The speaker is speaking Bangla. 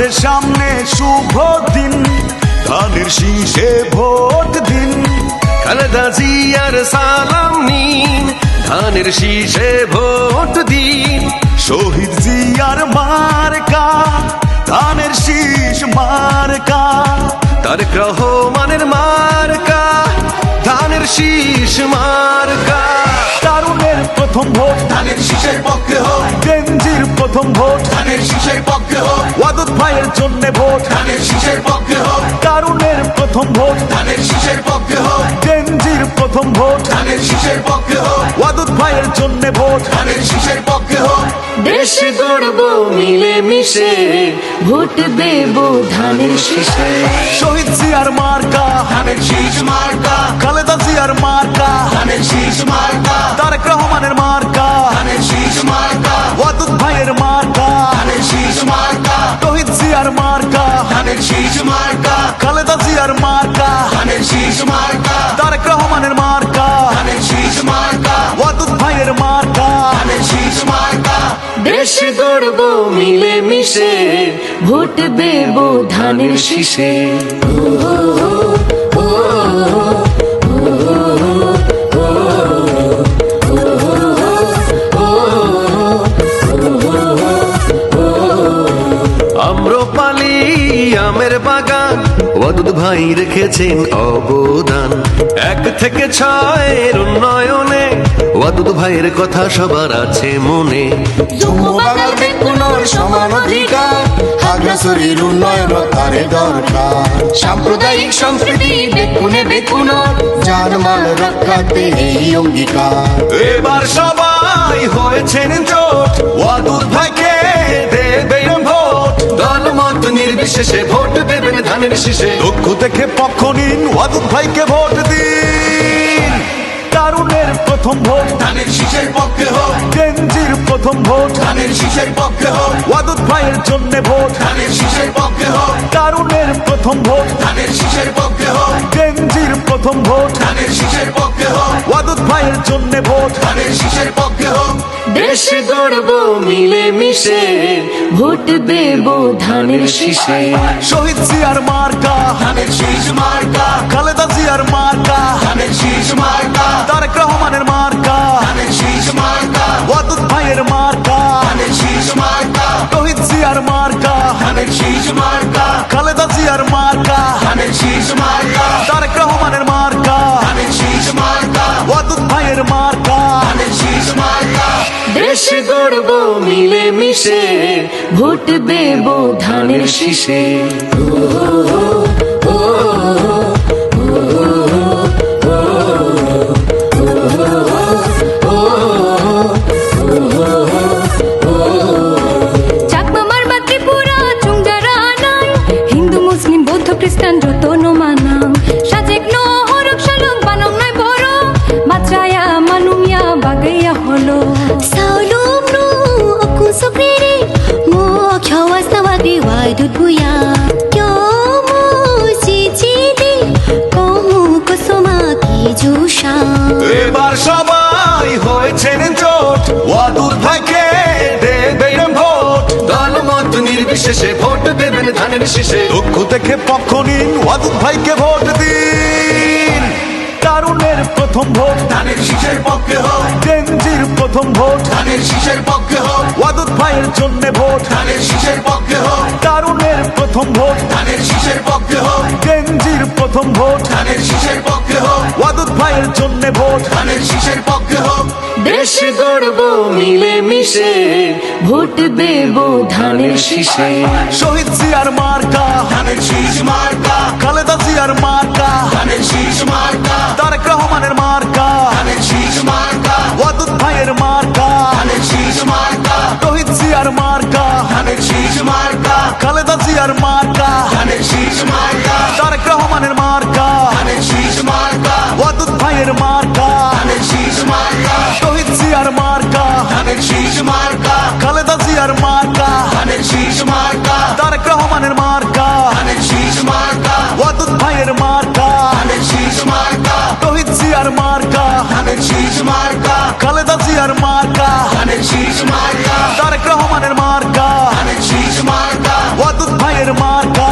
আছে সামনে শুভ দিন, ধানের শীষে ভোট দিন। খালেদা জিয়ার সালাম নিন, ধানের শীষে ভোট দিন। শহীদ জিয়ার মার্কা, ধানের শীষ মার্কা। তারেক রহমানের মার্কা, ধানের শীষ মার্কা। তারুণের প্রথম ভোট ধানের শীষের পক্ষে হোক, গেঞ্জির প্রথম ভোট ধানের শীষের পক্ষে হোক, ওয়াদুদ ভাইয়ের জন্য ভোট। ধানের শীষের পক্ষে হোক, তারুণের প্রথম ভোট ধানের শীষের পক্ষে হোক, গেঞ্জির প্রথম ভোট ধানের শীষের পক্ষে হোক, ওয়াদুদ ভাইয়ের জন্য ভোট। ধানের শীষের পক্ষে হোক। দেশ গড়ব মিলে মিশে, ভোট দেব ধানের শীষে। শহীদ জিয়ার মার্কা, ধানের শীষ মার্কা, খালেদা জিয়ার মার্কা, ধানের শীষ মার্কা, তারেক রহমানের মার্কা, ধানের শীষ মার্কা, ওয়াদুদ ভাইয়ের মার্কা, ধানের শীষ মার্কা, শহীদ জিয়ার মার্কা, ধানের শীষ মার্কা, খালেদা জিয়ার মার্কা, ধানের শীষ মার্কা, তারেক রহমানের মার্কা, ধানের শীষ মার্কা, ওয়াদুদ ভাইয়ের মার্কা। ধানের শীষ মার্কা। দেশ গড়ব মিলে মিশে, ভোট দেব ধানের শীষে। আম্রপালি আমের বাগান, ওয়াদুদ ভাই রেখেছেন অবদান। 1 থেকে 6 উন্নয়নে ওয়াদুদ ভাইয়ের কথা সবার আছে মনে। যুববাংলার বেকুনোর সমান অধিকার, খাগড়াছড়ির উন্নয়ন তারে দরকার। সাম্প্রদায়িক সম্প্রীতি বেকুনে বেকুনো, জানমাল রক্ষাতে এই অঙ্গীকার। এবার সবাই হয়েছেন জোট, ওয়াদুদ ভাইকে দেবেন ভোট। দলমত নির্বিশেষে ভোট দেবেন ধানের শীষে। লক্ষ থেকে পক্ষ নিন, ওয়াদুদ ভাইকে ভোট দিন। তারুণের প্রথম ভোট ধানের শীষের পক্ষে হোক, গেঞ্জির প্রথম ভোট ধানের শীষের পক্ষে হোক, ওয়াদুদ ভাইয়ের জন্য ভোট। ধানের শীষের পক্ষে হোক, তারুণের প্রথম ভোট ধানের শীষের পক্ষে হোক, গেঞ্জির প্রথম ভোট ধানের শীষের পক্ষে হোক, ওয়াদুদ ভাইয়ের জন্য ভোট। ধানের শীষের পক্ষে হোক। দেশ গড়ব মিলে মিশে, ভোট দেব ধানের শীষে। শহীদ জিয়ার মার্কা, ধানের শীষ মার্কা, খালেদা জিয়ার মার্কা, ধানের শীষ মার্কা, তারেক রহমানের মার্কা, ধানের শীষ মার্কা, ওয়াদুদ ভাইয়ের মার্কা, ধানের শীষ মার্কা, শহীদ জিয়ার মার্কা, ধানের শীষ মার্কা, খালেদা জিয়ার মার্কা, ধানের শীষ মার্কা, তারেক রহমানের মার্কা, ধানের শীষ মার্কা, ওয়াদুদ ভাইয়ের মার্কা। ধানের শীষ মার্কা। দেশ গড়ব মিলে মিশে, ভোট দেব ধানের শীষে। চাকমা মারমা ত্রিপুরা চুঙ্গারা নাই, হিন্দু মুসলিম বৌদ্ধ খ্রিস্টান যত মানাম। সাজেক নো হরক শালম বানম নাই বড়, বাচ্চায়া মানুমিয়া বাগাইয়া হলো। Saulum nu aku sokrere mo khawas tawagri waidut buya kyo mo chichidi komu kosoma ki jusha এবার সবাই হয়েছেন জোট, ওয়াদুদ ভাইকে দেবেন ভোট। দলমত নির্বিশেষে ভোট দেবেন ধানের শীষে। লক্ষ থেকে পক্ষ নিন, ওয়াদুদ ভাইকে ভোট দিন। তারুণের প্রথম ভোট ধানের শীষের পক্ষে হোক, গেঞ্জির প্রথম ভোট ধানের শীষের পক্ষে হোক, ওয়াদুদ ভাইয়ের জন্য ভোট। ধানের শীষের পক্ষে হোক, তারুণের প্রথম ভোট ধানের শীষের পক্ষে হোক, গেঞ্জির প্রথম ভোট ধানের শীষের পক্ষে হোক, ওয়াদুদ ভাইয়ের জন্য ভোট। ধানের শীষের পক্ষে হোক। দেশ গড়ব মিলে মিশে, ভোট দেব ধানের শীষে। শহীদ জিয়ার মার্কা, ধানের শীষ মার্কা, খালেদা জিয়ার মার্কা, ধানের শীষ মার্কা, তারেক রহমানের মার্কা, ধানের শীষ মার্কা, ওয়াদুদ ভাইয়ের মার্কা, ধানের শীষ মার্কা, শহীদ জিয়ার মার্কা, ধানের শীষ মার্কা, খালেদা জিয়ার মার্কা, ধানের শীষ মার্কা, তারেক রহমানের মার্কা, ধানের শীষ মার্কা, ওয়াদুদ ভাইয়ের মার্কা, ধানের শীষ মার্কা, শহীদ জিয়ার মার্কা, ধানের শীষ মার্কা, খালেদা জিয়ার মার্কা, ধানের শীষ মার্কা, তারেক রহমানের মার্কা, ধানের শীষ মার্কা, ওয়াদুদ ভাইয়ের মার্কা, ধানের শীষ মার্কা, শহীদ জিয়ার মার্কা, ধানের শীষ মার্কা, খালেদা জিয়ার মার্কা, ধানের শীষ মার্কা, তারেক রহমানের মার্কা, ধানের শীষ মার্কা, ওয়াদুদ ভাইয়ের ধানের মার্কা